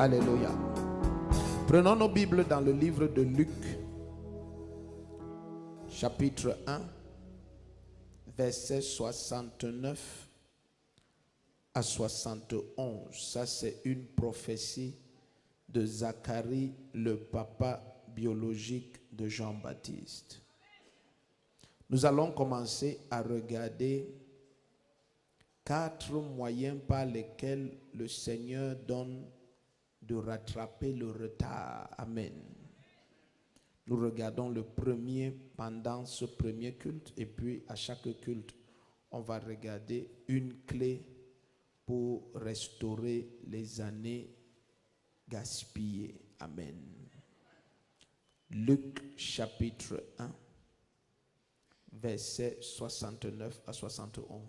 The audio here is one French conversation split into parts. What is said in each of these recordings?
Alléluia. Prenons nos Bibles dans le livre de Luc, chapitre 1, versets 69 à 71. Ça, c'est une prophétie de Zacharie, le papa biologique de Jean-Baptiste. Nous allons commencer à regarder 4 moyens par lesquels le Seigneur donne de rattraper le retard. Amen. Nous regardons le premier pendant ce premier culte et puis à chaque culte, on va regarder une clé pour restaurer les années gaspillées. Amen. Luc chapitre 1, versets 69 à 71.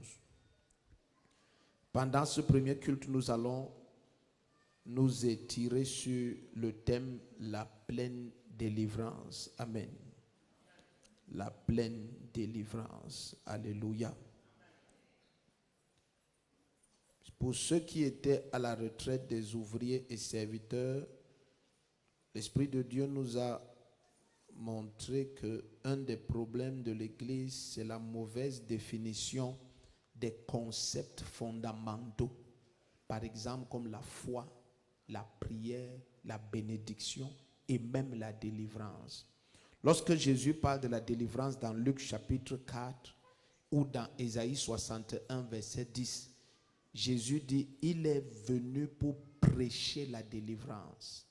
Pendant ce premier culte, nous allons nous étirer sur le thème la pleine délivrance. Amen. La pleine délivrance. Alléluia. Pour ceux qui étaient à la retraite des ouvriers et serviteurs, l'Esprit de Dieu nous a montré qu'un des problèmes de l'Église, c'est la mauvaise définition des concepts fondamentaux. Par exemple, comme la foi, la prière, la bénédiction et même la délivrance. Lorsque Jésus parle de la délivrance dans Luc chapitre 4 ou dans Ésaïe 61 verset 10, Jésus dit, il est venu pour prêcher la délivrance.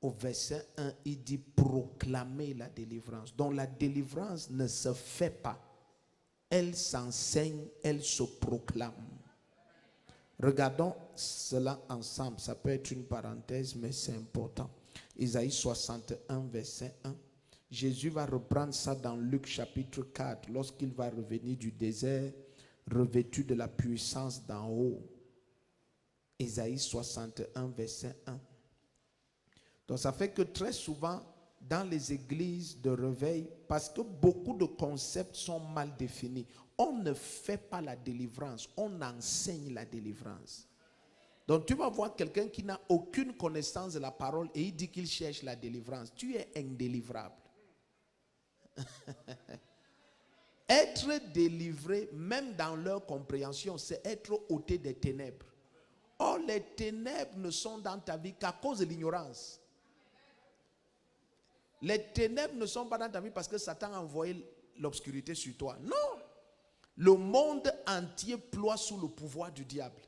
Au verset 1, il dit proclamer la délivrance. Donc la délivrance ne se fait pas. Elle s'enseigne, elle se proclame. Regardons cela ensemble. Ça peut être une parenthèse, mais c'est important. Ésaïe 61, verset 1. Jésus va reprendre ça dans Luc chapitre 4, lorsqu'il va revenir du désert, revêtu de la puissance d'en haut. Ésaïe 61, verset 1. Donc ça fait que très souvent, dans les églises de réveil, parce que beaucoup de concepts sont mal définis, on ne fait pas la délivrance, on enseigne la délivrance. Donc tu vas voir quelqu'un qui n'a aucune connaissance de la parole et il dit qu'il cherche la délivrance. Tu es indélivrable. Être délivré, même dans leur compréhension, c'est être ôté des ténèbres. Or, les ténèbres ne sont dans ta vie qu'à cause de l'ignorance. Les ténèbres ne sont pas dans ta vie parce que Satan a envoyé l'obscurité sur toi. Non. Le monde entier ploie sous le pouvoir du diable.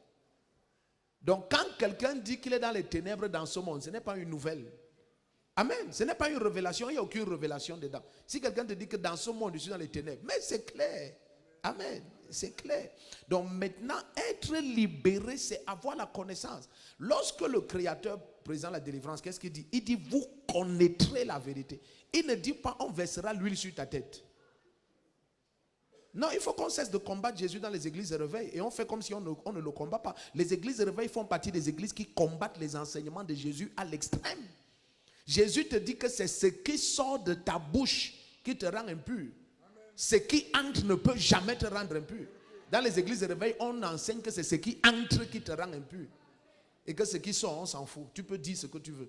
Donc, quand quelqu'un dit qu'il est dans les ténèbres dans ce monde, ce n'est pas une nouvelle. Amen. Ce n'est pas une révélation. Il n'y a aucune révélation dedans. Si quelqu'un te dit que dans ce monde, je suis dans les ténèbres, mais c'est clair. Amen. C'est clair. Donc maintenant, être libéré, c'est avoir la connaissance. Lorsque le Créateur présente la délivrance, qu'est-ce qu'il dit? Il dit, vous connaîtrez la vérité. Il ne dit pas, on versera l'huile sur ta tête. Non, il faut qu'on cesse de combattre Jésus dans les églises de réveil. Et on fait comme si on ne le combat pas. Les églises de réveil font partie des églises qui combattent les enseignements de Jésus à l'extrême. Jésus te dit que c'est ce qui sort de ta bouche qui te rend impur. Ce qui entre ne peut jamais te rendre impur. Dans les églises de réveil, on enseigne que c'est ce qui entre qui te rend impur. Et que ce qui sort, on s'en fout. Tu peux dire ce que tu veux.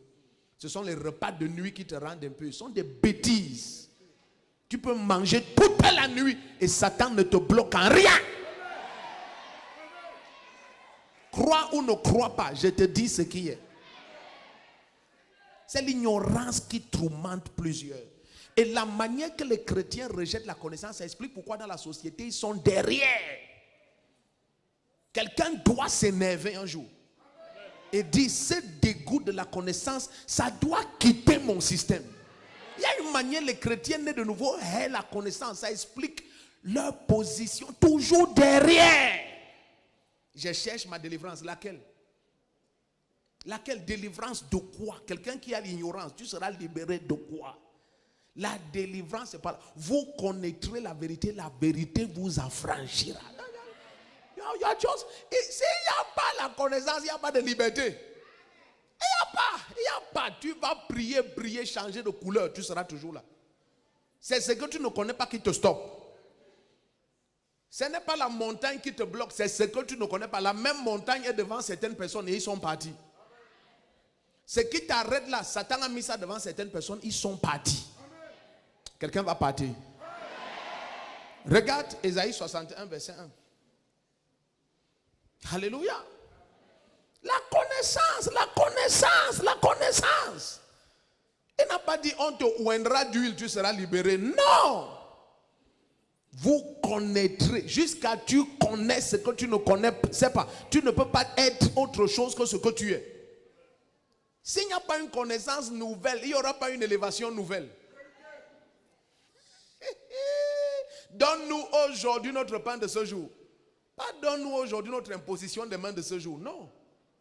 Ce sont les repas de nuit qui te rendent impur. Ce sont des bêtises. Tu peux manger toute la nuit et Satan ne te bloque en rien. Crois ou ne crois pas, je te dis ce qui est. C'est l'ignorance qui tourmente plusieurs. Et la manière que les chrétiens rejettent la connaissance, ça explique pourquoi dans la société, ils sont derrière. Quelqu'un doit s'énerver un jour et dire, ce dégoût de la connaissance, ça doit quitter mon système. Il y a une manière, les chrétiens nés de nouveau aient la connaissance. Ça explique leur position toujours derrière. Je cherche ma délivrance. Laquelle? Laquelle délivrance de quoi? Quelqu'un qui a l'ignorance, tu seras libéré de quoi? La délivrance, c'est pas là. Vous connaîtrez la vérité vous affranchira. S'il n'y a pas la connaissance, il n'y a pas de liberté. Il n'y a pas. Tu vas prier, changer de couleur, tu seras toujours là. C'est ce que tu ne connais pas qui te stoppe. Ce n'est pas la montagne qui te bloque, c'est ce que tu ne connais pas. La même montagne est devant certaines personnes et ils sont partis. Ce qui t'arrête là, Satan a mis ça devant certaines personnes, ils sont partis. Quelqu'un va partir. Regarde Ésaïe 61, verset 1. Alléluia. La connaissance, la connaissance, la connaissance. Il n'a pas dit on te oindra d'huile, tu seras libéré. Non. Vous connaîtrez. Jusqu'à tu connais ce que tu ne connais pas. Tu ne peux pas être autre chose que ce que tu es. S'il n'y a pas une connaissance nouvelle, il n'y aura pas une élévation nouvelle. Donne-nous aujourd'hui notre pain de ce jour. Pas donne-nous aujourd'hui notre imposition des mains de ce jour. Non.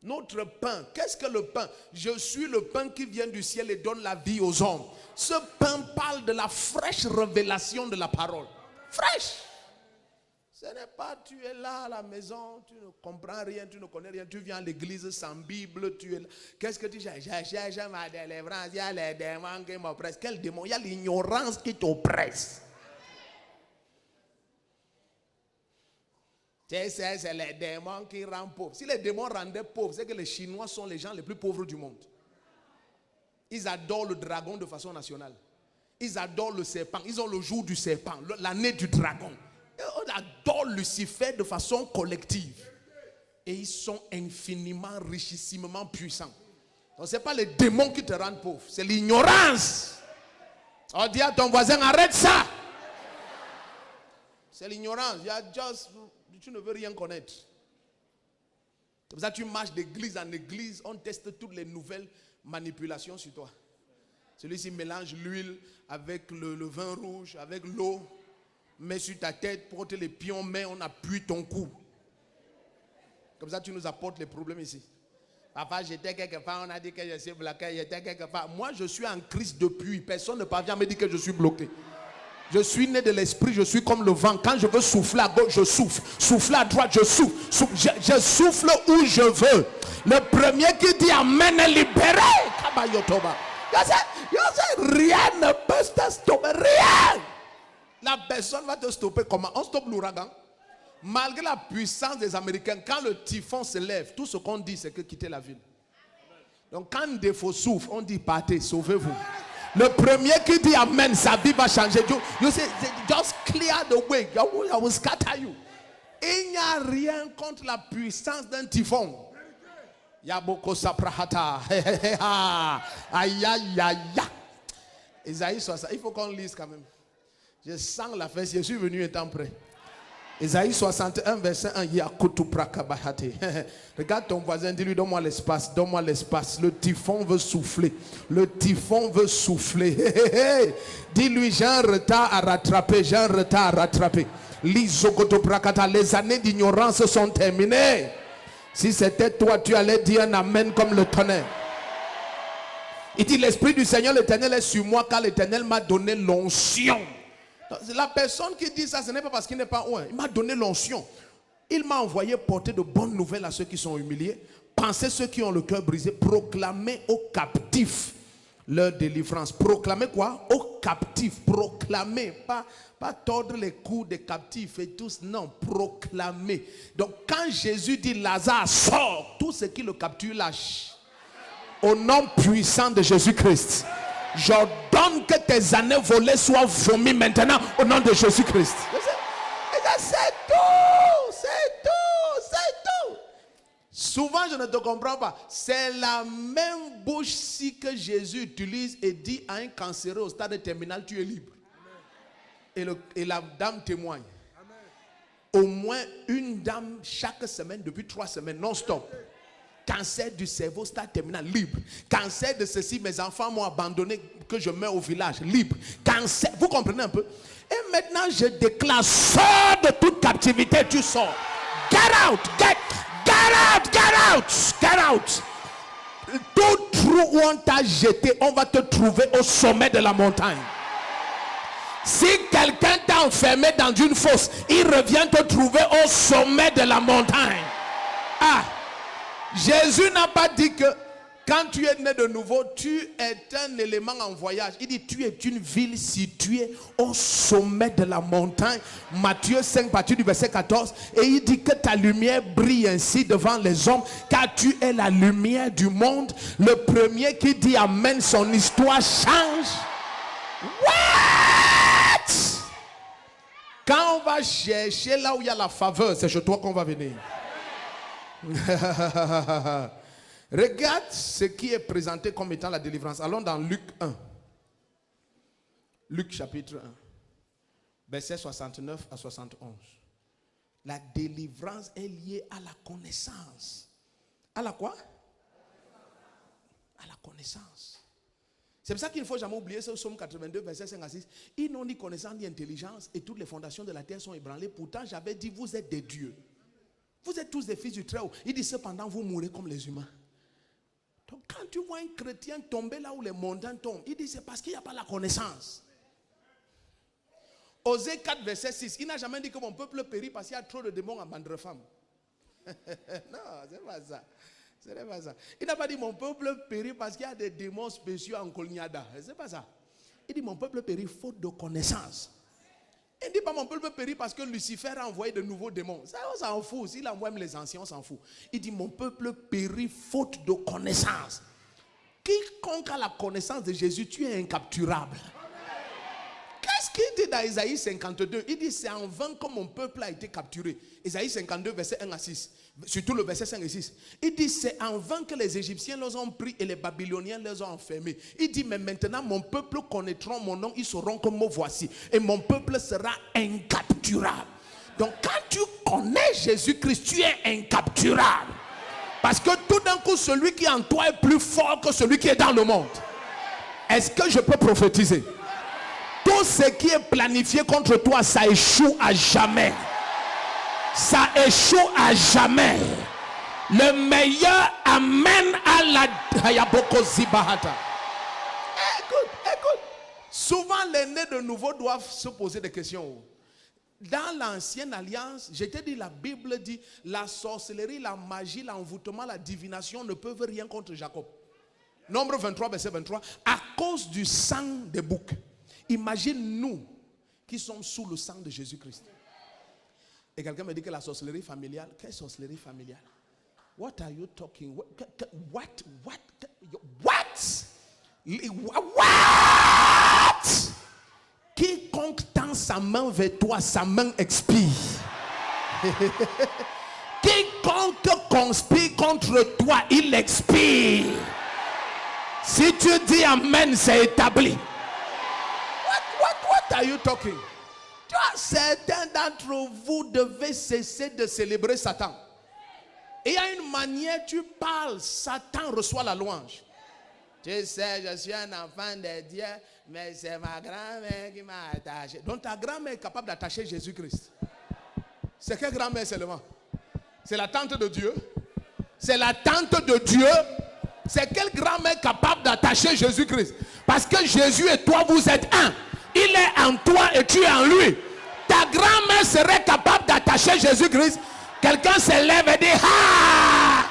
Notre pain. Qu'est-ce que le pain? Je suis le pain qui vient du ciel et donne la vie aux hommes. Ce pain parle de la fraîche révélation de la parole. Fraîche. Ce n'est pas tu es là à la maison, tu ne comprends rien, tu ne connais rien, tu viens à l'église sans Bible, tu es là. Qu'est-ce que tu cherches? J'ai ma délivrance, il y a les démons qui m'oppressent. Quel démon? Il y a l'ignorance qui t'oppresse. C'est les démons qui rendent pauvres. Si les démons rendaient pauvres, c'est que les Chinois sont les gens les plus pauvres du monde. Ils adorent le dragon de façon nationale. Ils adorent le serpent. Ils ont le jour du serpent, l'année du dragon. On adore Lucifer de façon collective. Et ils sont infiniment, richissimement puissants. Donc ce n'est pas les démons qui te rendent pauvre. C'est l'ignorance. On dit à ton voisin, arrête ça. C'est l'ignorance. Tu ne veux rien connaître. C'est pour ça que tu marches d'église en église. On teste toutes les nouvelles manipulations sur toi. Celui-ci mélange l'huile avec le vin rouge, avec l'eau. Mets sur ta tête, porte les pions, mais on appuie ton cou. Comme ça, tu nous apportes les problèmes ici. Papa, j'étais quelque part, on a dit que je suis bloqué, j'étais quelque part. Moi, je suis en Christ depuis. Personne ne parvient à me dire que je suis bloqué. Je suis né de l'esprit, je suis comme le vent. Quand je veux souffler à gauche, je souffle. Souffler à droite, je souffle. Je souffle où je veux. Le premier qui dit Amen est libéré. Rien ne peut te stopper. Rien. La personne va te stopper comment? On stoppe l'ouragan. Malgré la puissance des Américains, quand le typhon se lève, tout ce qu'on dit, c'est que quitter la ville. Donc quand des faux souffrent, on dit partez, sauvez-vous. Le premier qui dit Amen, sa vie va changer. You say, just clear the way. I will scatter you. Il n'y a rien contre la puissance d'un typhon. Yaboko saprahata. Aïe aïe aïe. Isaïe 60. Il faut qu'on lise quand même. Je sens la fesse. Je suis venu étant prêt. Isaïe 61, verset 1. Regarde ton voisin, dis-lui, donne-moi l'espace, donne-moi l'espace. Le typhon veut souffler. Le typhon veut souffler. Dis-lui, j'ai un retard à rattraper, j'ai un retard à rattraper. Les années d'ignorance sont terminées. Si c'était toi, tu allais dire un amen comme le tonnerre. Il dit, l'Esprit du Seigneur l'Éternel est sur moi, car l'Éternel m'a donné l'onction. La personne qui dit ça, ce n'est pas parce qu'il n'est pas loin. Il m'a donné l'onction. Il m'a envoyé porter de bonnes nouvelles à ceux qui sont humiliés, penser ceux qui ont le cœur brisé, proclamer aux captifs leur délivrance. Proclamer quoi? Aux captifs. Proclamer, pas tordre les cous des captifs et tous. Non, proclamer. Donc quand Jésus dit Lazare sort, tout ce qui le capture lâche. Au nom puissant de Jésus-Christ. J'ordonne que tes années volées soient vomies maintenant au nom de Jésus-Christ. C'est tout, c'est tout, c'est tout. Souvent je ne te comprends pas. C'est la même bouche-ci que Jésus utilise et dit à un cancéreux au stade terminal, tu es libre. Et la dame témoigne. Au moins une dame chaque semaine depuis 3 semaines non-stop. Cancer du cerveau, stade terminal, libre. Cancer de ceci, mes enfants m'ont abandonné, que je meurs au village, libre. Cancer, vous comprenez un peu? Et maintenant, je déclare, sors de toute captivité, tu sors. Get out, get out, get out, get out. Tout trou où on t'a jeté, on va te trouver au sommet de la montagne. Si quelqu'un t'a enfermé dans une fosse, il revient te trouver au sommet de la montagne. Ah! Jésus n'a pas dit que Quand tu es né de nouveau, tu es un élément en voyage. Il dit, tu es une ville située au sommet de la montagne. Matthieu 5, partir du verset 14. Et il dit que ta lumière brille ainsi devant les hommes, car tu es la lumière du monde. Le premier qui dit amen, son histoire change. What? Quand on va chercher là où il y a la faveur, c'est chez toi qu'on va venir. Regarde ce qui est présenté comme étant la délivrance. Allons dans Luc 1. Luc chapitre 1. Versets 69 à 71. La délivrance est liée à la connaissance. À la quoi? À la connaissance. C'est pour ça qu'il ne faut jamais oublier ce psaume 82, verset 5 à 6. Ils n'ont ni connaissance ni intelligence et toutes les fondations de la terre sont ébranlées. Pourtant, j'avais dit, vous êtes des dieux. Vous êtes tous des fils du Très-Haut. Il dit, cependant, vous mourrez comme les humains. Donc, quand tu vois un chrétien tomber là où les montagnes tombent, il dit, c'est parce qu'il n'y a pas la connaissance. Osée 4, verset 6. Il n'a jamais dit que mon peuple périt parce qu'il y a trop de démons en bande de femmes. Non, c'est pas ça. Ce n'est pas ça. Il n'a pas dit mon peuple périt parce qu'il y a des démons spéciaux en Kolniada. C'est pas ça. Il dit mon peuple périt faute de connaissance. Il ne dit pas mon peuple périt parce que Lucifer a envoyé de nouveaux démons. Ça, on s'en fout. S'il envoie même les anciens, on s'en fout. Il dit mon peuple périt faute de connaissance. Quiconque a la connaissance de Jésus, tu es incapturable. Qu'est-ce qu'il dit dans Isaïe 52? Il dit c'est en vain que mon peuple a été capturé. Isaïe 52, verset 1 à 6. Surtout le verset 5 et 6. Il dit c'est en vain que les Égyptiens les ont pris et les Babyloniens les ont enfermés. Il dit mais maintenant mon peuple connaîtra mon nom, ils sauront que me voici. Et mon peuple sera incapturable. Donc quand tu connais Jésus-Christ, tu es incapturable. Parce que tout d'un coup, celui qui est en toi est plus fort que celui qui est dans le monde. Est-ce que je peux prophétiser? Tout ce qui est planifié contre toi, ça échoue à jamais. Ça échoue à jamais. Le meilleur amène à la Hayaboko Zibahata. Écoute. Souvent les nés de nouveau doivent se poser des questions. Dans l'ancienne alliance, je t'ai dit, la Bible dit, la sorcellerie, la magie, l'envoûtement, la divination ne peuvent rien contre Jacob. Nombre 23, verset 23. À cause du sang des boucs. Imagine nous qui sommes sous le sang de Jésus-Christ. Et quelqu'un me dit que la sorcellerie familiale, quelle sorcellerie familiale? What are you talking? What? Quiconque tend sa main vers toi, sa main expire. Quiconque conspire contre toi, il expire. Si tu dis amen, c'est établi. What are you talking? Certains d'entre vous devez cesser de célébrer Satan. Et il y a une manière, tu parles, Satan reçoit la louange. Tu sais, je suis un enfant de Dieu, mais c'est ma grand-mère qui m'a attaché. Donc ta grand-mère est capable d'attacher Jésus-Christ. C'est quelle grand-mère seulement? C'est la tante de Dieu. C'est la tante de Dieu. C'est quelle grand-mère capable d'attacher Jésus-Christ? Parce que Jésus et toi, vous êtes un. Il est en toi et tu es en lui. Ta grand-mère serait capable d'attacher Jésus-Christ. Quelqu'un se lève et dit ah!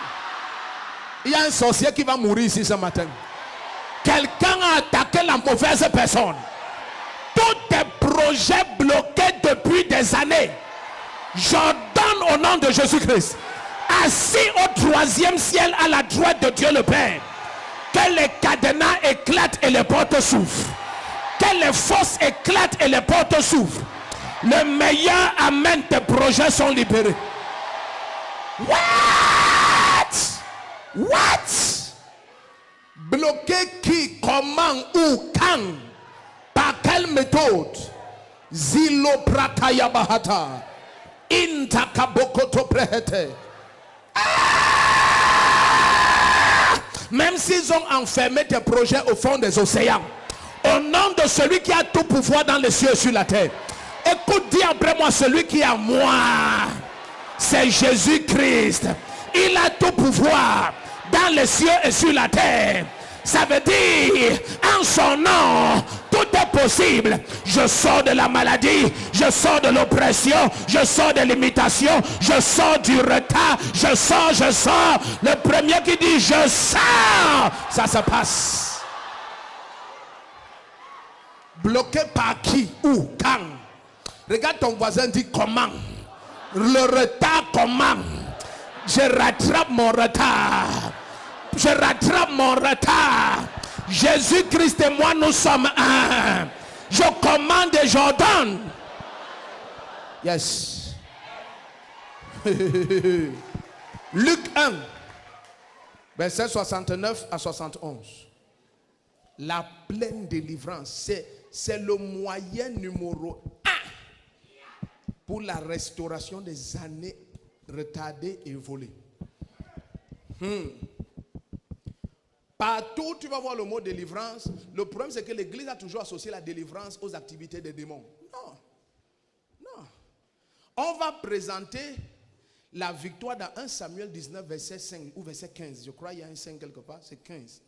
Il y a un sorcier qui va mourir ici ce matin. Quelqu'un a attaqué la mauvaise personne. Tous tes projets bloqués depuis des années, j'ordonne au nom de Jésus-Christ, assis au troisième ciel à la droite de Dieu le Père, que les cadenas éclatent et les portes s'ouvrent. Que les fosses éclatent et les portes s'ouvrent. Le meilleur amen, tes projets sont libérés. What? Bloquer qui, comment, où, quand? Par quelle méthode? Zilo prataya bahata. Intakabokoto prehete. Même s'ils ont enfermé tes projets au fond des océans, au nom de celui qui a tout pouvoir dans les cieux et sur la terre. Écoute, dis après moi, celui qui est à moi, c'est Jésus-Christ. Il a tout pouvoir dans les cieux et sur la terre. Ça veut dire, en son nom, tout est possible. Je sors de la maladie, je sors de l'oppression, je sors de l'imitation, je sors du retard, je sors. Le premier qui dit je sors, ça se passe. Bloqué par qui? Où? Quand? Regarde ton voisin, dit comment? Le retard comment? Je rattrape mon retard. Je rattrape mon retard. Jésus-Christ et moi, nous sommes un. Je commande et j'ordonne. Yes. Luc 1, verset 69 à 71. La pleine délivrance, c'est le moyen numéro 1 pour la restauration des années retardées et volées. Partout tu vas voir le mot délivrance. Le problème c'est que l'église a toujours associé la délivrance aux activités des démons. Non. On va présenter la victoire dans 1 Samuel 19 verset 5 ou verset 15. Je crois qu'il y a un 5 quelque part, c'est 15.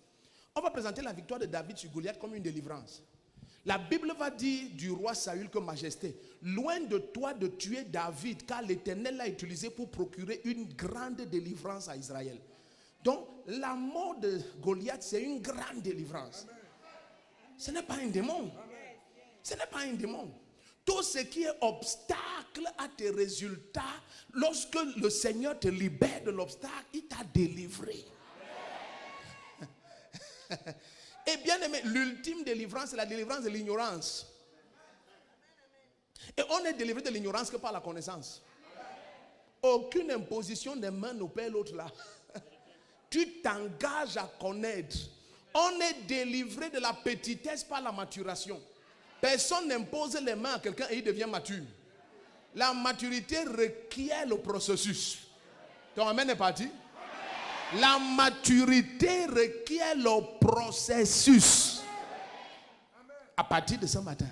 On va présenter la victoire de David sur Goliath comme une délivrance. La Bible va dire du roi Saül que majesté, loin de toi de tuer David, car l'Éternel l'a utilisé pour procurer une grande délivrance à Israël. Donc, la mort de Goliath, c'est une grande délivrance. Ce n'est pas un démon. Ce n'est pas un démon. Tout ce qui est obstacle à tes résultats, lorsque le Seigneur te libère de l'obstacle, il t'a délivré. Et bien aimé, l'ultime délivrance, c'est la délivrance de l'ignorance. Et on est délivré de l'ignorance que par la connaissance. Aucune imposition des mains ne paie l'autre là. Tu t'engages à connaître. On est délivré de la petitesse par la maturation. Personne n'impose les mains à quelqu'un et il devient mature. La maturité requiert le processus. Ton amen est parti? La maturité requiert le processus. À partir de ce matin,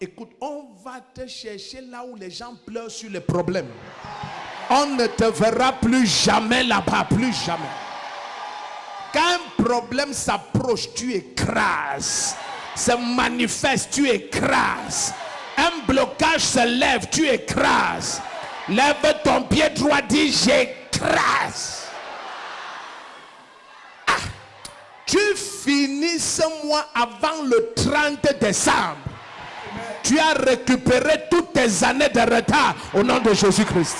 écoute, on va te chercher là où les gens pleurent sur les problèmes. On ne te verra plus jamais là-bas, plus jamais. Quand un problème s'approche, tu écrases. Se manifeste, tu écrases. Un blocage se lève, tu écrases. Lève ton pied droit, dis j'écrase. Tu finis ce mois avant le 30 décembre. Tu as récupéré toutes tes années de retard au nom de Jésus-Christ.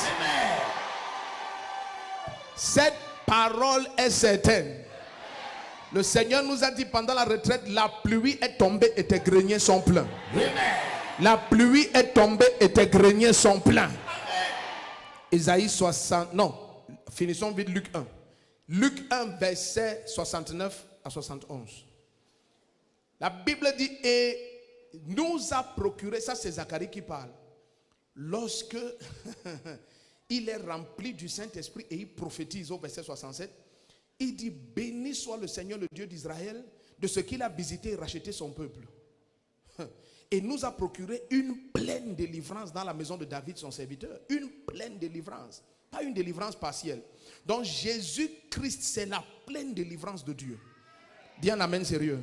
Cette parole est certaine. Le Seigneur nous a dit pendant la retraite, la pluie est tombée et tes greniers sont pleins. La pluie est tombée et tes greniers sont pleins. Isaïe 60, non, finissons vite Luc 1. Luc 1, verset 69 à 71. La Bible dit, et nous a procuré, ça c'est Zacharie qui parle, lorsque il est rempli du Saint-Esprit et il prophétise au verset 67, il dit, béni soit le Seigneur, le Dieu d'Israël, de ce qu'il a visité et racheté son peuple. Et nous a procuré une pleine délivrance dans la maison de David, son serviteur. Une pleine délivrance, pas une délivrance partielle. Donc Jésus-Christ, c'est la pleine délivrance de Dieu. Dis un amen sérieux.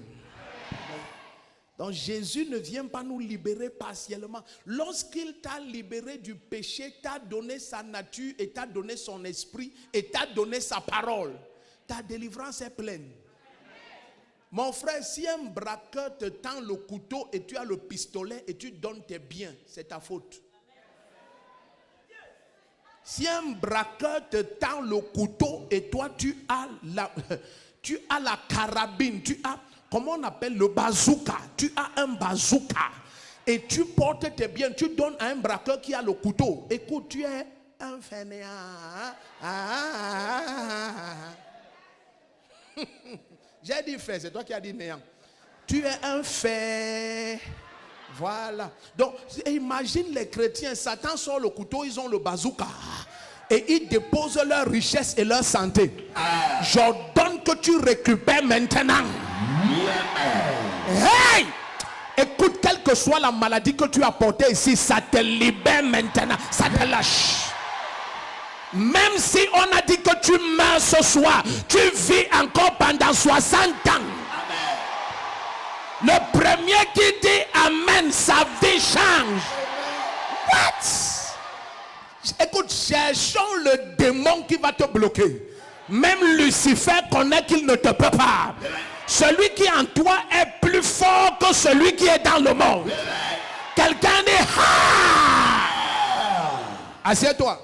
Donc Jésus ne vient pas nous libérer partiellement. Lorsqu'il t'a libéré du péché, t'a donné sa nature et t'a donné son esprit et t'a donné sa parole. Ta délivrance est pleine. Mon frère, si un braqueur te tend le couteau et tu as le pistolet et tu donnes tes biens, c'est ta faute. Si un braqueur te tend le couteau et toi tu as la carabine, tu as, comment on appelle, le bazooka, tu as un bazooka et tu portes tes biens, tu donnes à un braqueur qui a le couteau. Écoute, tu es un fainéant. J'ai dit fait, c'est toi qui as dit néant. Tu es un fait. Voilà. Donc, imagine les chrétiens, Satan sort le couteau, ils ont le bazooka. Et ils déposent leur richesse et leur santé. J'ordonne que tu récupères maintenant. Hey! Écoute, quelle que soit la maladie que tu as portée ici, ça te libère maintenant. Ça te lâche. Même si on a dit que tu meurs ce soir, tu vis encore pendant 60 ans. Le premier qui dit Amen, sa vie change. What? Écoute, cherchons le démon qui va te bloquer. Même Lucifer connaît qu'il ne te peut pas. Celui qui est en toi est plus fort que celui qui est dans le monde. Quelqu'un dit assieds-toi.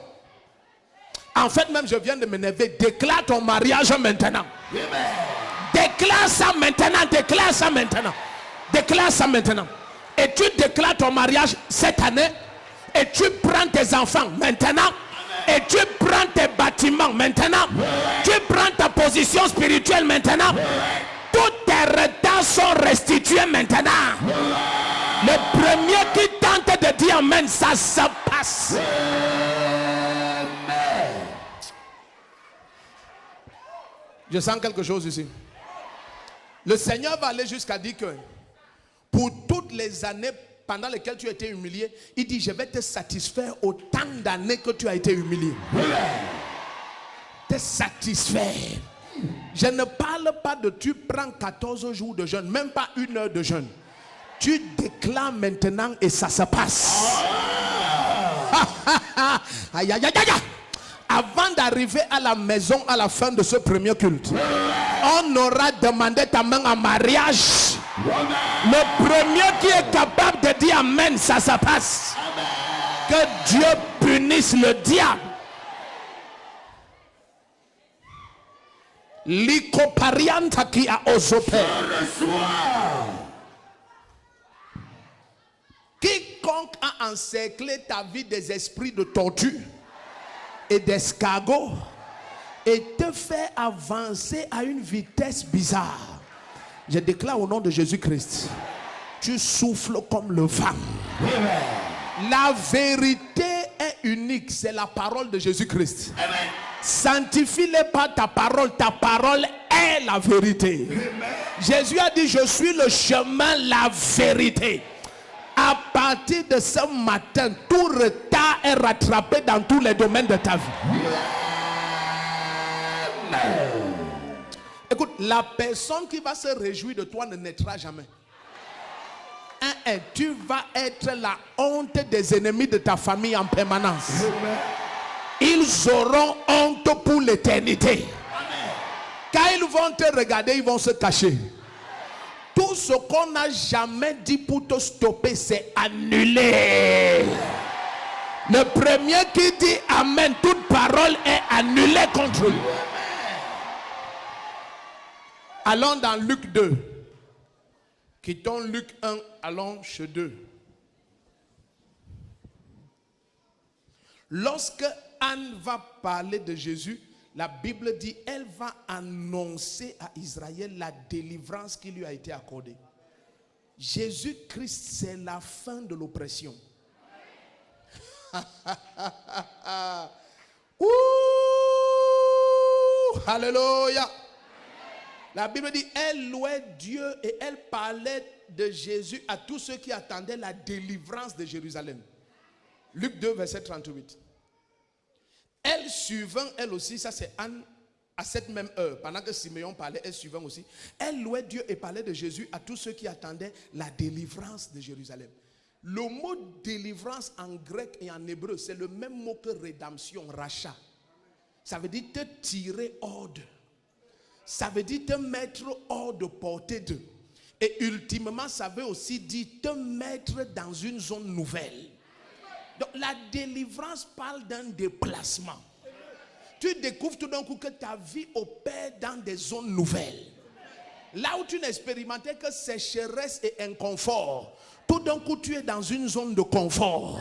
En fait, même je viens de m'énerver. Déclare ton mariage maintenant. Déclare ça maintenant. Déclare ça maintenant. Déclare ça maintenant. Et tu déclares ton mariage cette année. Et tu prends tes enfants maintenant. Et tu prends tes bâtiments maintenant. Tu prends ta position spirituelle maintenant. Tous tes retards sont restitués maintenant. Le premier qui tente de dire Amen, ça se passe. Je sens quelque chose ici. Le Seigneur va aller jusqu'à dire que pour toutes les années pendant lesquelles tu as été humilié, il dit je vais te satisfaire autant d'années que tu as été humilié. Te satisfaire. Je ne parle pas de tu prends 14 jours de jeûne, même pas 1 heure de jeûne. Tu déclares maintenant et ça se passe. Aïe, aïe, aïe, aïe. Avant d'arriver à la maison à la fin de ce premier culte, on aura demandé ta main en mariage. Le premier qui est capable de dire Amen, ça se passe. Que Dieu punisse le diable. L'icoparianta qui a osopé. Quiconque a encerclé ta vie des esprits de tortue et d'escargot et te fait avancer à une vitesse bizarre, je déclare au nom de Jésus-Christ, tu souffles comme le vent. La vérité est unique, c'est la parole de Jésus-Christ. Sanctifie-les par ta parole est la vérité. Jésus a dit je suis le chemin, la vérité. À partir de ce matin, tout retard est rattrapé dans tous les domaines de ta vie. Écoute, la personne qui va se réjouir de toi ne naîtra jamais. Tu vas être la honte des ennemis de ta famille en permanence. Ils auront honte pour l'éternité. Quand ils vont te regarder, ils vont se cacher. Tout ce qu'on n'a jamais dit pour te stopper, c'est annulé. Le premier qui dit Amen, toute parole est annulée contre lui. Allons dans Luc 2. Quittons Luc 1, allons chez 2. Lorsque Anne va parler de Jésus, la Bible dit elle va annoncer à Israël la délivrance qui lui a été accordée. Jésus-Christ, c'est la fin de l'oppression. Alléluia. La Bible dit elle louait Dieu et elle parlait de Jésus à tous ceux qui attendaient la délivrance de Jérusalem. Luc 2, verset 38. Elle suivant, elle aussi, ça c'est Anne, à cette même heure, pendant que Siméon parlait, elle suivant aussi, elle louait Dieu et parlait de Jésus à tous ceux qui attendaient la délivrance de Jérusalem. Le mot délivrance en grec et en hébreu, c'est le même mot que rédemption, rachat. Ça veut dire te tirer hors de. Ça veut dire te mettre hors de portée de. Et ultimement, ça veut aussi dire te mettre dans une zone nouvelle. Donc la délivrance parle d'un déplacement. Tu découvres tout d'un coup que ta vie opère dans des zones nouvelles. Là où tu n'expérimentais que sécheresse et inconfort, tout d'un coup tu es dans une zone de confort.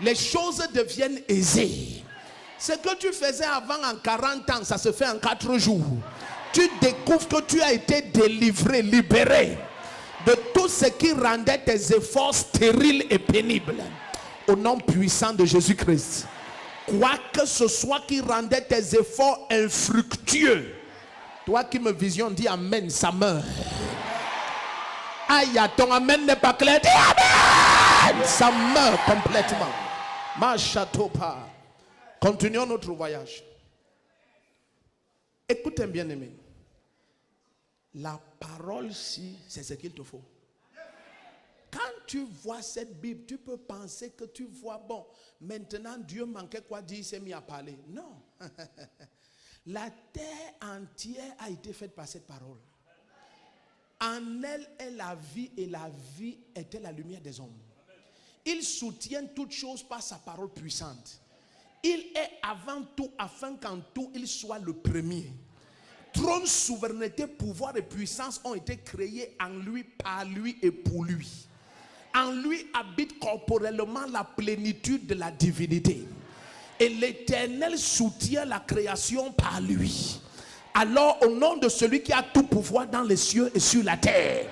Les choses deviennent aisées. Ce que tu faisais avant en 40 ans, ça se fait en 4 jours. Tu découvres que tu as été délivré, libéré de tout ce qui rendait tes efforts stériles et pénibles. Au nom puissant de Jésus-Christ. Quoi que ce soit qui rendait tes efforts infructueux, toi qui me visionnes, dis Amen, ça meurt. Aïe, ton Amen n'est pas clair. Dis Amen, ça meurt complètement. Ma château pas. Continuons notre voyage. Écoutez bien aimé. La parole-ci, c'est ce qu'il te faut. Quand tu vois cette Bible, tu peux penser que tu vois, bon, maintenant Dieu manquait quoi dire, il s'est mis à parler. Non. La terre entière a été faite par cette parole. En elle est la vie et la vie était la lumière des hommes. Il soutient toutes choses par sa parole puissante. Il est avant tout afin qu'en tout il soit le premier. Trône, souveraineté, pouvoir et puissance ont été créés en lui, par lui et pour lui. En lui habite corporellement la plénitude de la divinité. Et l'Éternel soutient la création par lui. Alors au nom de celui qui a tout pouvoir dans les cieux et sur la terre,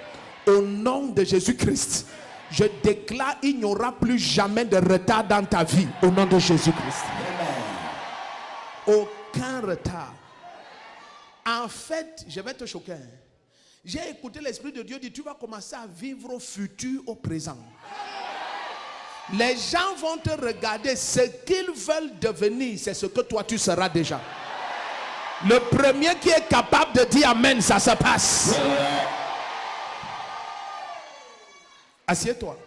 au nom de Jésus-Christ, je déclare il n'y aura plus jamais de retard dans ta vie. Au nom de Jésus-Christ. Aucun retard. En fait, je vais te choquer. J'ai écouté l'Esprit de Dieu dire, tu vas commencer à vivre au futur, au présent. Les gens vont te regarder. Ce qu'ils veulent devenir, c'est ce que toi tu seras déjà. Le premier qui est capable de dire Amen, ça se passe. Assieds-toi.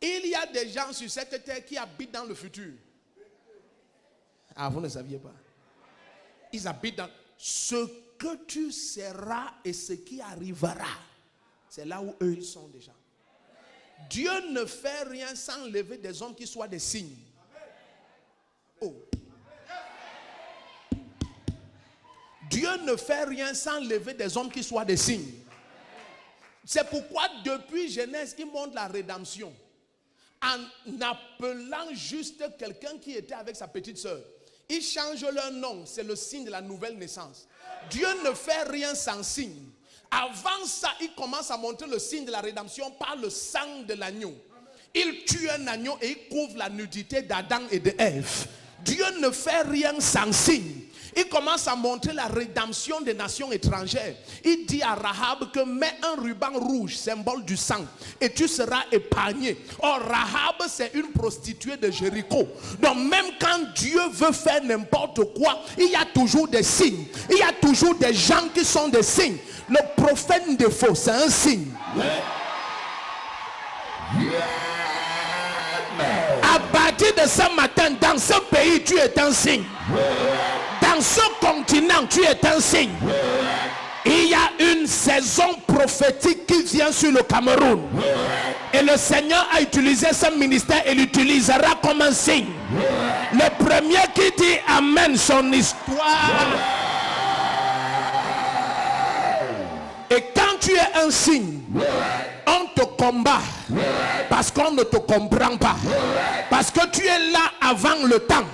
Il y a des gens sur cette terre qui habitent dans le futur. Ah, vous ne saviez pas. Ils habitent dans ce que tu seras et ce qui arrivera. C'est là où eux ils sont déjà. Dieu ne fait rien sans lever des hommes qui soient des signes. Oh. Dieu ne fait rien sans lever des hommes qui soient des signes. C'est pourquoi depuis Genèse, il montre la rédemption. En appelant juste quelqu'un qui était avec sa petite sœur. Ils changent leur nom. C'est le signe de la nouvelle naissance. Dieu ne fait rien sans signe. Avant ça, il commence à montrer le signe de la rédemption par le sang de l'agneau. Il tue un agneau et il couvre la nudité d'Adam et d'Ève. Dieu ne fait rien sans signe. Il commence à montrer la rédemption des nations étrangères. Il dit à Rahab que mets un ruban rouge, symbole du sang, et tu seras épargné. Or, Rahab, c'est une prostituée de Jéricho. Donc, même quand Dieu veut faire n'importe quoi, il y a toujours des signes. Il y a toujours des gens qui sont des signes. Le prophète de faux, c'est un signe. À partir de ce matin, dans ce pays, tu es un signe. Dans ce continent, tu es un signe. Il y a une saison prophétique qui vient sur le Cameroun. Et le Seigneur a utilisé ce ministère et l'utilisera comme un signe. Le premier qui dit Amen, son histoire. Et quand tu es un signe, on te combat parce qu'on ne te comprend pas. Parce que tu es là avant le temps.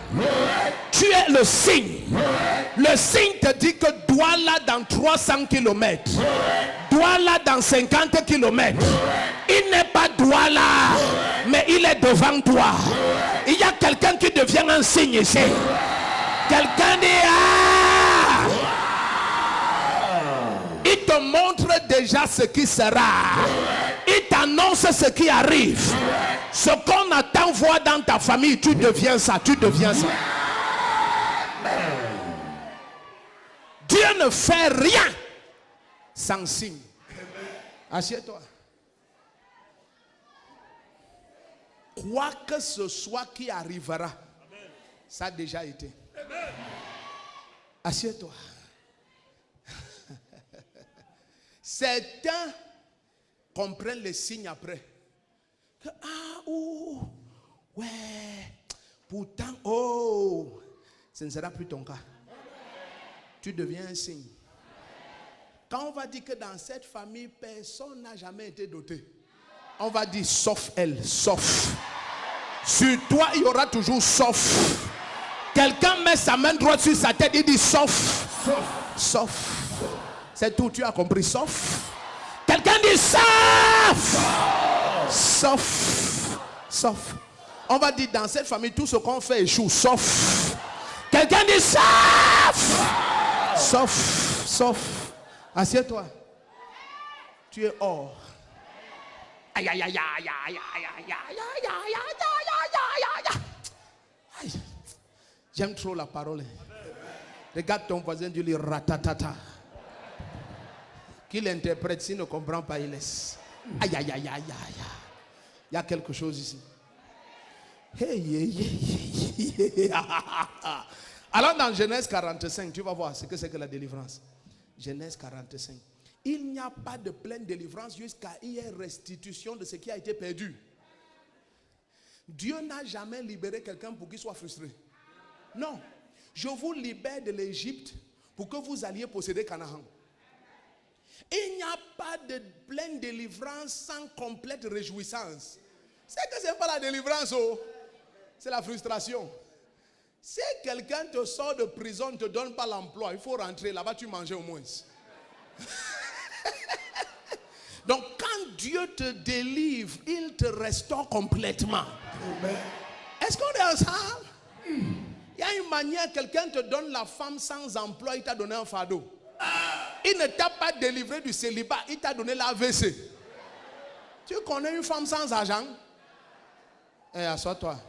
Tu es le signe. Le signe te dit que Douala dans 300 km. Douala dans 50 km. Il n'est pas Douala, mais il est devant toi. Il y a quelqu'un qui devient un signe ici. Quelqu'un dit ah! Il te montre déjà ce qui sera. Il t'annonce ce qui arrive. Ce qu'on attend voir dans ta famille, tu deviens ça, tu deviens ça. Dieu ne fait rien sans signe. Assieds-toi. Quoi que ce soit qui arrivera, ça a déjà été. Assieds-toi. Certains comprennent les signes après. Que, ah, oh, ouais, pourtant, oh, ce ne sera plus ton cas. Tu deviens un signe. Quand on va dire que dans cette famille, personne n'a jamais été doté, on va dire sauf elle, sauf. Sur toi, il y aura toujours sauf. Quelqu'un met sa main droite sur sa tête, il dit sauf. Sauf. C'est tout, tu as compris, sauf. Quelqu'un dit sauf. Sauf. Sauf. On va dire dans cette famille, tout ce qu'on fait échoue, sauf. Quelqu'un dit sauf. Sauf. Sauf. Assieds-toi. Tu es hors. Aïe, aïe, aïe, aïe, aïe, aïe, aïe, aïe, aïe, aïe, aïe, aïe, aïe, aïe. J'aime trop la parole. Regarde ton voisin, dis-lui ratatata. Qu'il interprète, s'il ne comprend pas, il laisse. Aïe, aïe, aïe, aïe, aïe. Il y a quelque chose ici. Alors dans Genèse 45, tu vas voir ce que c'est que la délivrance. Genèse 45. Il n'y a pas de pleine délivrance jusqu'à y ait restitution de ce qui a été perdu. Dieu n'a jamais libéré quelqu'un pour qu'il soit frustré. Non. Je vous libère de l'Égypte pour que vous alliez posséder Canaan. Il n'y a pas de pleine délivrance sans complète réjouissance. C'est que ce n'est pas la délivrance, oh. C'est la frustration. Si quelqu'un te sort de prison, ne te donne pas l'emploi, il faut rentrer là-bas, tu manges au moins. Donc quand Dieu te délivre, il te restaure complètement. Est-ce qu'on est ensemble? Il y a une manière, quelqu'un te donne la femme sans emploi, il t'a donné un fardeau. Il ne t'a pas délivré du célibat, il t'a donné l'AVC. Tu connais une femme sans argent? Eh, assois-toi.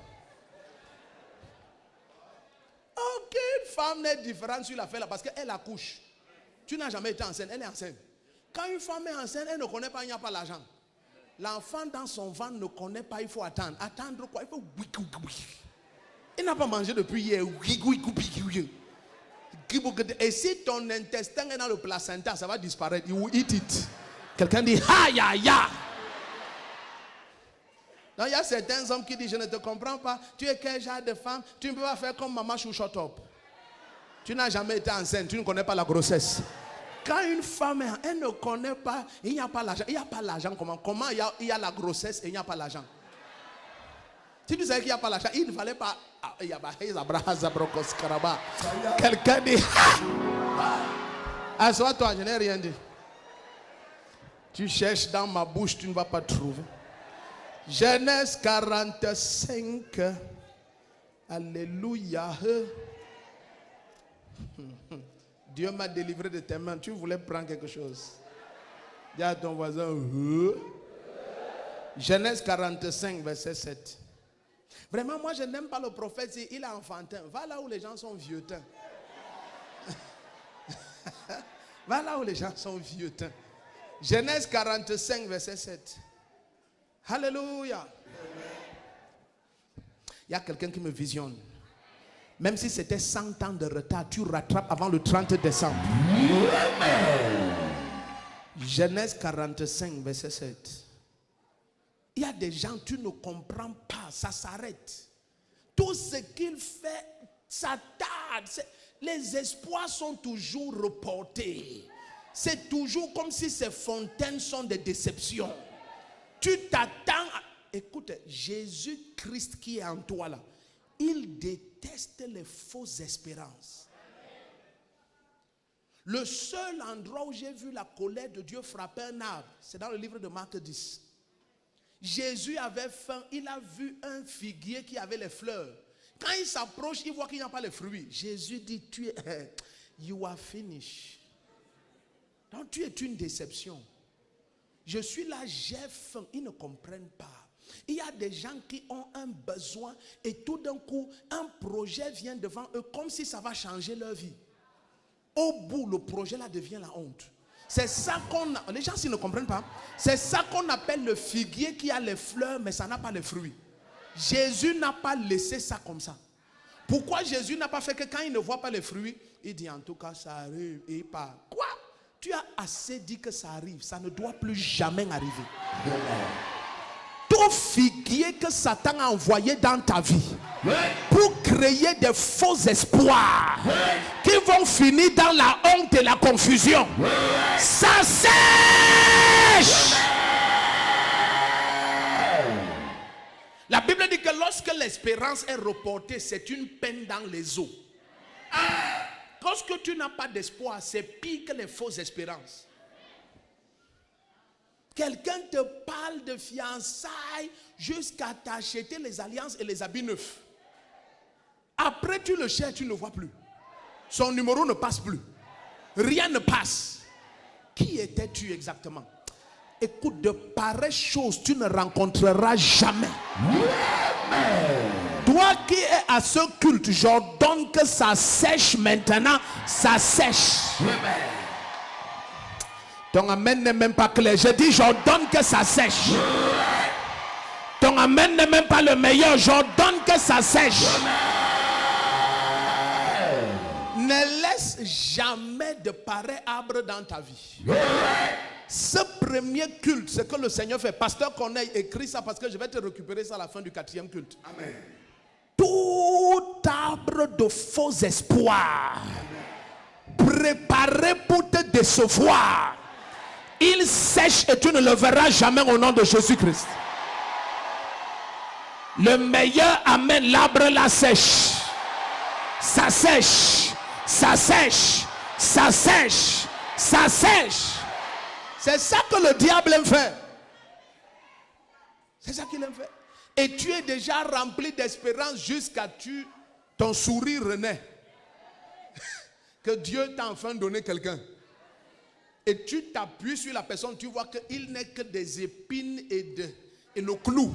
Aucune femme n'est différente sur l'affaire là parce qu'elle accouche. Tu n'as jamais été enceinte, elle est enceinte. Quand une femme est enceinte, elle ne connaît pas, il n'y a pas l'argent. L'enfant dans son ventre ne connaît pas, il faut attendre. Attendre quoi? Il faut... Il n'a pas mangé depuis hier. Et si ton intestin est dans le placenta, ça va disparaître. You will eat it. Quelqu'un dit, aïe, aïe, aïe. Donc il y a certains hommes qui disent, je ne te comprends pas. Tu es quel genre de femme? Tu ne peux pas faire comme maman Chouchotop. Tu n'as jamais été enceinte, tu ne connais pas la grossesse. Quand une femme, elle ne connaît pas, il n'y a pas l'argent. Il n'y a pas l'argent, comment il y a la grossesse et il n'y a pas l'argent? Si tu savais qu'il n'y a pas l'argent, il ne fallait pas. Quelqu'un dit, assois-toi, je n'ai rien dit. Tu cherches dans ma bouche, tu ne vas pas trouver. Genèse 45. Alléluia. Dieu m'a délivré de tes mains. Tu voulais prendre quelque chose. Dis à ton voisin. Genèse 45, verset 7. Vraiment, moi, je n'aime pas le prophète. Il est enfantin. Va là où les gens sont vieux-tins. Va là où les gens sont vieux-tins. Genèse 45, verset 7. Alléluia. Il y a quelqu'un qui me visionne. Même si c'était 100 ans de retard, tu rattrapes avant le 30 décembre. Genèse 45, verset 7. Il y a des gens, tu ne comprends pas, ça s'arrête. Tout ce qu'il fait, ça tarde. Les espoirs sont toujours reportés. C'est toujours comme si ces fontaines sont des déceptions. Tu t'attends à... Écoute, Jésus-Christ qui est en toi là, il déteste les fausses espérances. Le seul endroit où j'ai vu la colère de Dieu frapper un arbre, c'est dans le livre de Marc 10. Jésus avait faim, il a vu un figuier qui avait les fleurs. Quand il s'approche, il voit qu'il n'y a pas les fruits. Jésus dit, you are finished. Donc tu es une déception. Je suis là, j'ai faim. Ils ne comprennent pas. Il y a des gens qui ont un besoin et tout d'un coup, un projet vient devant eux comme si ça va changer leur vie. Au bout, le projet là devient la honte. C'est ça qu'on a. Les gens s'ils ne comprennent pas, c'est ça qu'on appelle le figuier qui a les fleurs mais ça n'a pas les fruits. Jésus n'a pas laissé ça comme ça. Pourquoi Jésus n'a pas fait que quand il ne voit pas les fruits, il dit en tout cas ça arrive et il part. Quoi? Tu as assez dit que ça arrive, ça ne doit plus jamais arriver. Tout figuier que Satan a envoyé dans ta vie pour créer des faux espoirs qui vont finir dans la honte et la confusion, ça sèche. La Bible dit que lorsque l'espérance est reportée, c'est une peine dans les eaux. Lorsque tu n'as pas d'espoir, c'est pire que les fausses espérances. Quelqu'un te parle de fiançailles jusqu'à t'acheter les alliances et les habits neufs. Après, tu le cherches, tu ne le vois plus. Son numéro ne passe plus. Rien ne passe. Qui étais-tu exactement? Écoute, de pareilles choses, tu ne rencontreras jamais. Toi qui es à ce culte, j'ordonne que ça sèche maintenant, ça sèche. Ton amen n'est même pas clair. Je dis, j'ordonne que ça sèche. Ton amen n'est même pas le meilleur. J'ordonne que ça sèche. Ne laisse jamais de pareils arbres dans ta vie. Ce premier culte, c'est que le Seigneur fait. Pasteur Corneille, écrit ça parce que je vais te récupérer ça à la fin du 4e culte. Amen. Tout arbre de faux espoirs préparé pour te décevoir, il sèche et tu ne le verras jamais au nom de Jésus-Christ. Le meilleur amène l'arbre la sèche. Ça sèche, ça sèche, ça sèche, ça sèche. C'est ça que le diable aime faire. C'est ça qu'il aime faire. Et tu es déjà rempli d'espérance jusqu'à ton sourire renaît. Que Dieu t'a enfin donné quelqu'un. Et tu t'appuies sur la personne, tu vois qu'il n'est que des épines et le clou.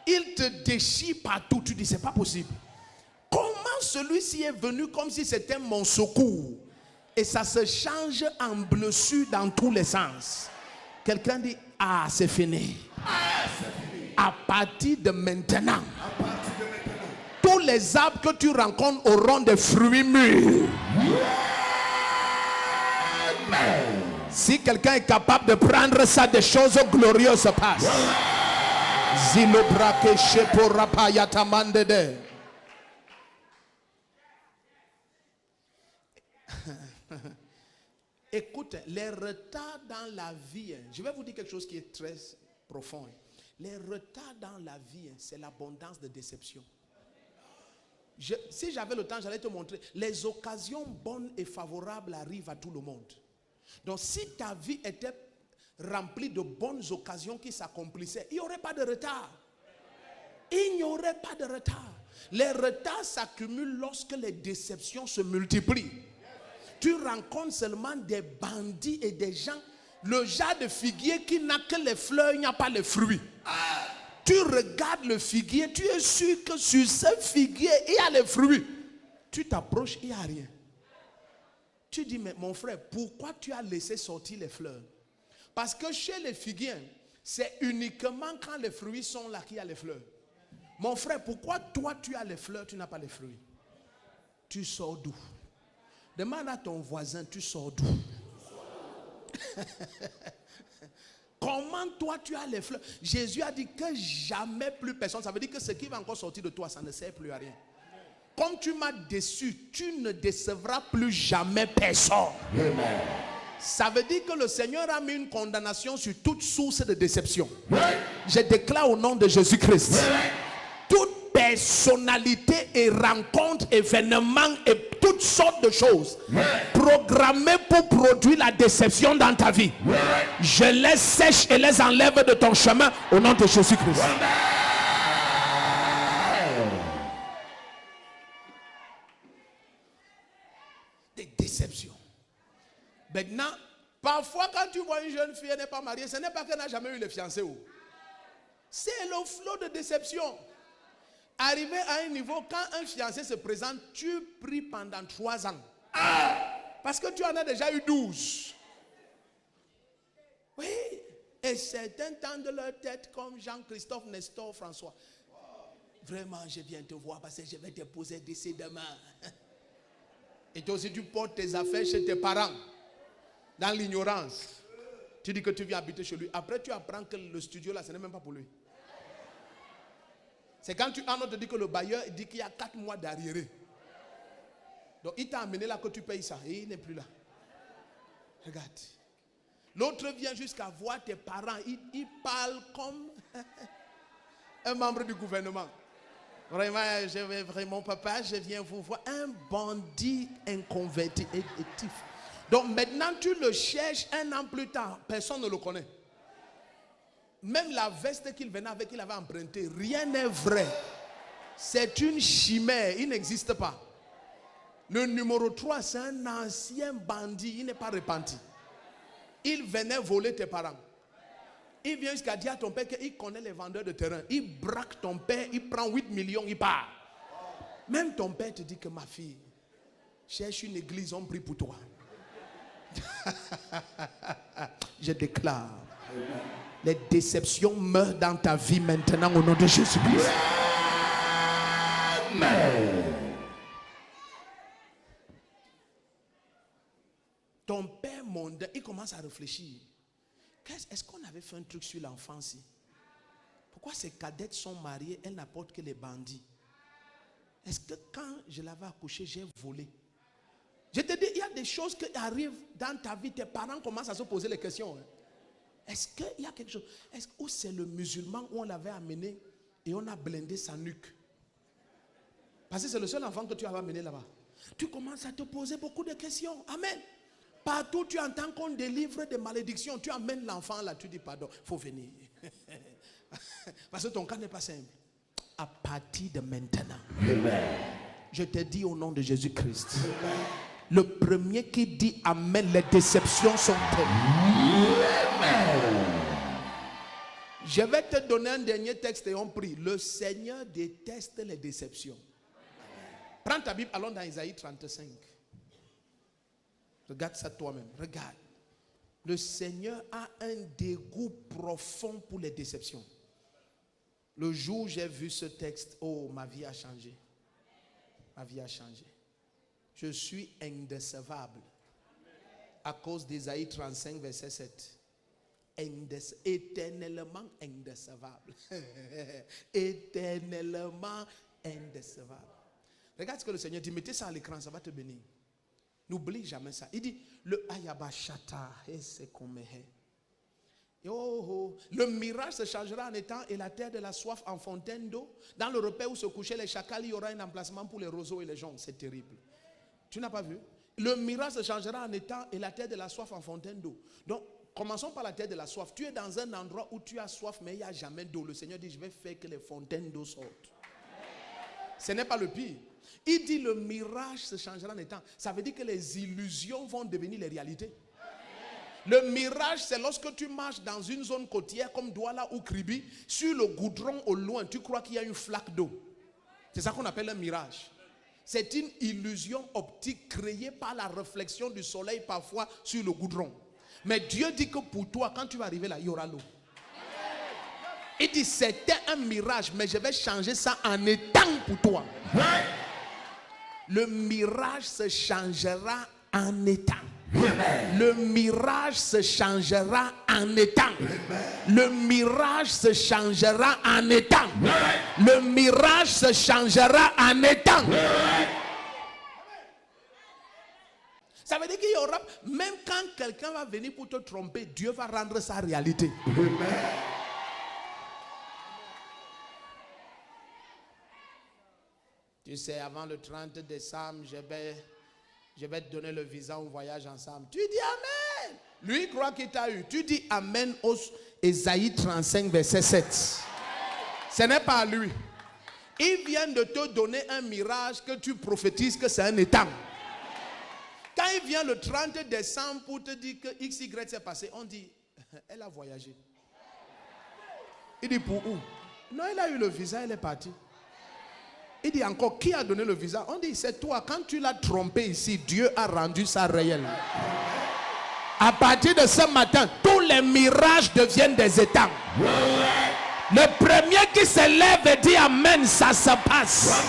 Il te déchire partout. Tu dis, c'est pas possible. Comment celui-ci est venu comme si c'était mon secours? Et ça se change en blessure dans tous les sens. Quelqu'un dit, ah, c'est fini. À partir de maintenant, tous les arbres que tu rencontres auront des fruits mûrs. Si quelqu'un est capable de prendre ça, des choses glorieuses se passent. Écoute, les retards dans la vie, je vais vous dire quelque chose qui est très profond. Les retards dans la vie, c'est l'abondance de déception. Si j'avais le temps, j'allais te montrer. Les occasions bonnes et favorables arrivent à tout le monde. Donc si ta vie était remplie de bonnes occasions qui s'accomplissaient, il n'y aurait pas de retard. Il n'y aurait pas de retard. Les retards s'accumulent lorsque les déceptions se multiplient. Tu rencontres seulement des bandits et des gens, le genre de figuier qui n'a que les fleurs, il n'y a pas les fruits. Tu regardes le figuier, tu es sûr que sur ce figuier, il y a les fruits. Tu t'approches, il n'y a rien. Tu dis, mais mon frère, pourquoi tu as laissé sortir les fleurs? Parce que chez les figuiers, c'est uniquement quand les fruits sont là qu'il y a les fleurs. Mon frère, pourquoi toi tu as les fleurs, tu n'as pas les fruits? Tu sors d'où? Demande à ton voisin, tu sors d'où? Comment toi tu as les fleurs? Jésus a dit que jamais plus personne. Ça veut dire que ce qui va encore sortir de toi, ça ne sert plus à rien. Comme tu m'as déçu, tu ne décevras plus jamais personne. Amen. Ça veut dire que le Seigneur a mis une condamnation sur toute source de déception. Je déclare au nom de Jésus-Christ. Toute personnalité et rencontre, événement et toutes sortes de choses programmées pour produire la déception dans ta vie, je les sèche et les enlève de ton chemin au nom de Jésus-Christ. Des déceptions. Maintenant, parfois quand tu vois une jeune fille, elle n'est pas mariée, ce n'est pas qu'elle n'a jamais eu les fiancés. C'est le flot de déception. Arrivé à un niveau, quand un fiancé se présente, tu pries pendant 3 ans. Parce que tu en as déjà eu 12. Oui. Et certains tendent leur tête comme Jean-Christophe, Nestor, François. Vraiment, je viens te voir parce que je vais te poser d'ici demain. Et toi aussi, tu portes tes affaires chez tes parents. Dans l'ignorance. Tu dis que tu viens habiter chez lui. Après, tu apprends que le studio là, ce n'est même pas pour lui. C'est quand tu en te dit que le bailleur dit qu'il y a 4 mois d'arriéré. Donc il t'a amené là que tu payes ça. Et il n'est plus là. Regarde. L'autre vient jusqu'à voir tes parents. Il parle comme un membre du gouvernement. Vraiment, papa, je viens vous voir. Un bandit inconverti. Donc maintenant tu le cherches 1 an plus tard. Personne ne le connaît. Même la veste qu'il venait avec, il avait emprunté. Rien n'est vrai. C'est une chimère. Il n'existe pas. Le numéro 3, c'est un ancien bandit. Il n'est pas repenti. Il venait voler tes parents. il vient jusqu'à dire à ton père qu'il connaît les vendeurs de terrain. Il braque ton père, il prend 8 millions, il part. Même ton père te dit que ma fille, cherche une église, on prie pour toi. Je déclare, les déceptions meurent dans ta vie maintenant au nom de Jésus-Christ. Ton père mondain, il commence à réfléchir. Est-ce qu'on avait fait un truc sur l'enfant ici? Pourquoi ces cadettes sont mariées, elles n'apportent que les bandits? Est-ce que quand je l'avais accouché, j'ai volé? Je te dis, il y a des choses qui arrivent dans ta vie, tes parents commencent à se poser les questions. Est-ce qu'il y a quelque chose? Ou c'est le musulman où on l'avait amené et on a blindé sa nuque? Parce que c'est le seul enfant que tu avais amené là-bas. Tu commences à te poser beaucoup de questions. Amen. Partout tu entends qu'on délivre des malédictions. Tu amènes l'enfant là, tu dis pardon, il faut venir. Parce que ton cas n'est pas simple. À partir de maintenant, amen, je te dis au nom de Jésus-Christ, le premier qui dit amen, les déceptions sont telles. Je vais te donner un dernier texte et on prie. Le Seigneur déteste les déceptions. Prends ta Bible, allons dans Isaïe 35. Regarde ça toi-même, regarde. Le Seigneur a un dégoût profond pour les déceptions. Le jour où j'ai vu ce texte, oh, ma vie a changé. Ma vie a changé. Je suis indécevable à cause d'Isaïe 35, verset 7. Éternellement indécevable. Éternellement indécevable. Regarde ce que le Seigneur dit. Mettez ça à l'écran, ça va te bénir. N'oublie jamais ça. Il dit, le ayabashata, le mirage se changera en étang et la terre de la soif en fontaine d'eau. Dans le repaire où se couchaient les chacals, il y aura un emplacement pour les roseaux et les joncs. C'est terrible. Tu n'as pas vu? Le mirage se changera en étang et la terre de la soif en fontaine d'eau. Donc, commençons par la terre de la soif. Tu es dans un endroit où tu as soif, mais il n'y a jamais d'eau. Le Seigneur dit, je vais faire que les fontaines d'eau sortent. Ce n'est pas le pire. Il dit, le mirage se changera en étang. Ça veut dire que les illusions vont devenir les réalités. Le mirage, c'est lorsque tu marches dans une zone côtière comme Douala ou Kribi, sur le goudron au loin, tu crois qu'il y a une flaque d'eau. C'est ça qu'on appelle un mirage. C'est une illusion optique créée par la réflexion du soleil parfois sur le goudron. Mais Dieu dit que pour toi, quand tu vas arriver là, il y aura l'eau. Il dit, c'était un mirage, mais je vais changer ça en étang pour toi. Le mirage se changera en étang. Le mirage se changera en étang. Le mirage se changera en étang. Le mirage se changera en étang. Ça veut dire qu'il y aura, même quand quelqu'un va venir pour te tromper, Dieu va rendre sa réalité. Tu sais, avant le 30 décembre, je vais te donner le visa, on voyage ensemble. Tu dis Amen. Lui, il croit qu'il t'a eu. Tu dis Amen au Isaïe 35, verset 7. Ce n'est pas lui. Il vient de te donner un mirage que tu prophétises que c'est un étang. Quand il vient le 30 décembre pour te dire que XY s'est passé, on dit, elle a voyagé. Il dit, pour où? Non, il a eu le visa, elle est partie. Il dit encore, qui a donné le visa? On dit, c'est toi. Quand tu l'as trompé ici, Dieu a rendu ça réel. À partir de ce matin, tous les mirages deviennent des étangs. Le premier qui se lève et dit Amen, ça se passe.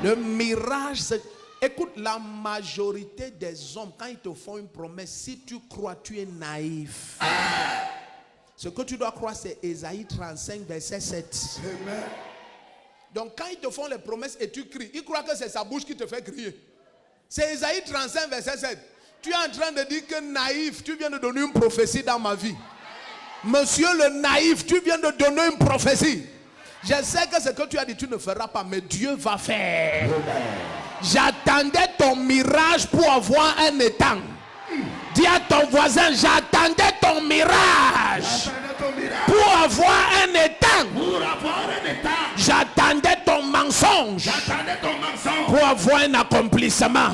Le mirage, écoute, la majorité des hommes, quand ils te font une promesse, si tu crois, tu es naïf. Ce que tu dois croire, c'est Isaïe 35, verset 7. Amen. Donc quand ils te font les promesses et tu cries, ils croient que c'est sa bouche qui te fait crier. C'est Isaïe 35, verset 7. Tu es en train de dire que naïf, tu viens de donner une prophétie dans ma vie. Monsieur le naïf, tu viens de donner une prophétie. Je sais que ce que tu as dit, tu ne feras pas, mais Dieu va faire. J'attendais ton mirage pour avoir un étang. Dis à ton voisin, j'attendais ton mirage pour avoir un étang. J'attendais ton mensonge pour avoir un accomplissement.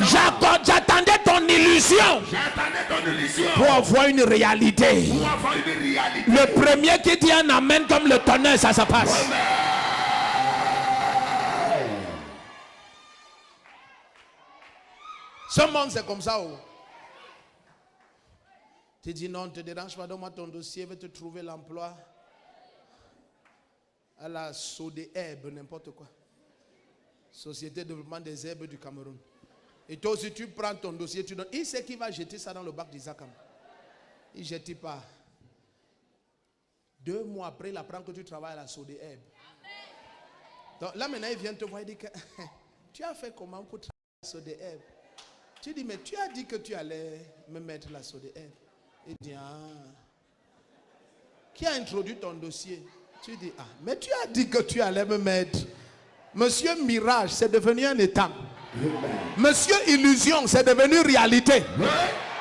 J'attendais ton illusion illusion pour avoir une réalité. Le premier qui dit un amen comme le tonnerre, ça se passe. Ce monde, c'est comme ça. Oh. Tu dis non, ne te dérange pas, donne-moi ton dossier, va te trouver l'emploi. À la SODEHEB, n'importe quoi. Société de développement des herbes du Cameroun. Et toi aussi, tu prends ton dossier, tu donnes. Il sait qu'il va jeter ça dans le bac d'Isakam. Il ne jette pas. 2 mois après, il apprend que tu travailles à la SODEHEB. Donc là, maintenant, il vient te voir et dit que tu as fait comment pour travailler à la SODEHEB? Tu dis, mais tu as dit que tu allais me mettre la SODEHEB. Il dit, qui a introduit ton dossier? Tu dis, mais tu as dit que tu allais me mettre. Monsieur Mirage, c'est devenu un état. Monsieur Illusion, c'est devenu réalité.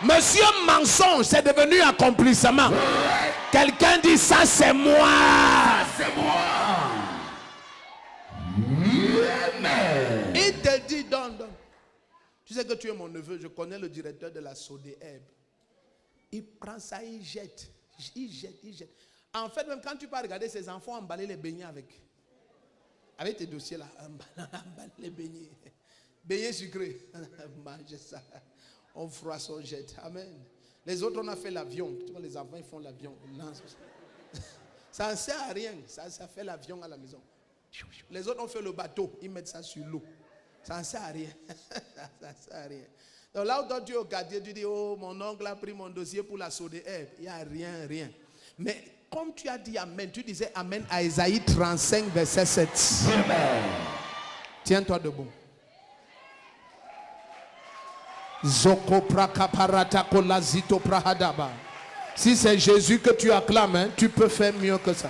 Monsieur Mensonge, c'est devenu accomplissement. Quelqu'un dit, ça c'est moi. Ça c'est moi. Il te dit, donne. Tu sais que tu es mon neveu, je connais le directeur de la SODEHEB. Il prend ça, il jette. Il jette. En fait, même quand tu peux regarder ses enfants emballer les beignets avec tes dossiers là, emballer les beignets. Beignets sucrés. Mange ça. On froisse, on jette. Amen. Les autres, on a fait l'avion. Tu vois, les enfants, ils font l'avion. Ça ne sert à rien. Ça fait l'avion à la maison. Les autres ont fait le bateau. Ils mettent ça sur l'eau. Ça ne sert à rien. Ça ne sert à rien. Donc là où toi, tu es au quartier, tu dis, oh, mon oncle a pris mon dossier pour la SODEHEB. Il n'y a rien. Mais comme tu as dit amen, tu disais amen à Ésaïe 35, verset 7. Amen. Tiens-toi debout. Si c'est Jésus que tu acclames, tu peux faire mieux que ça.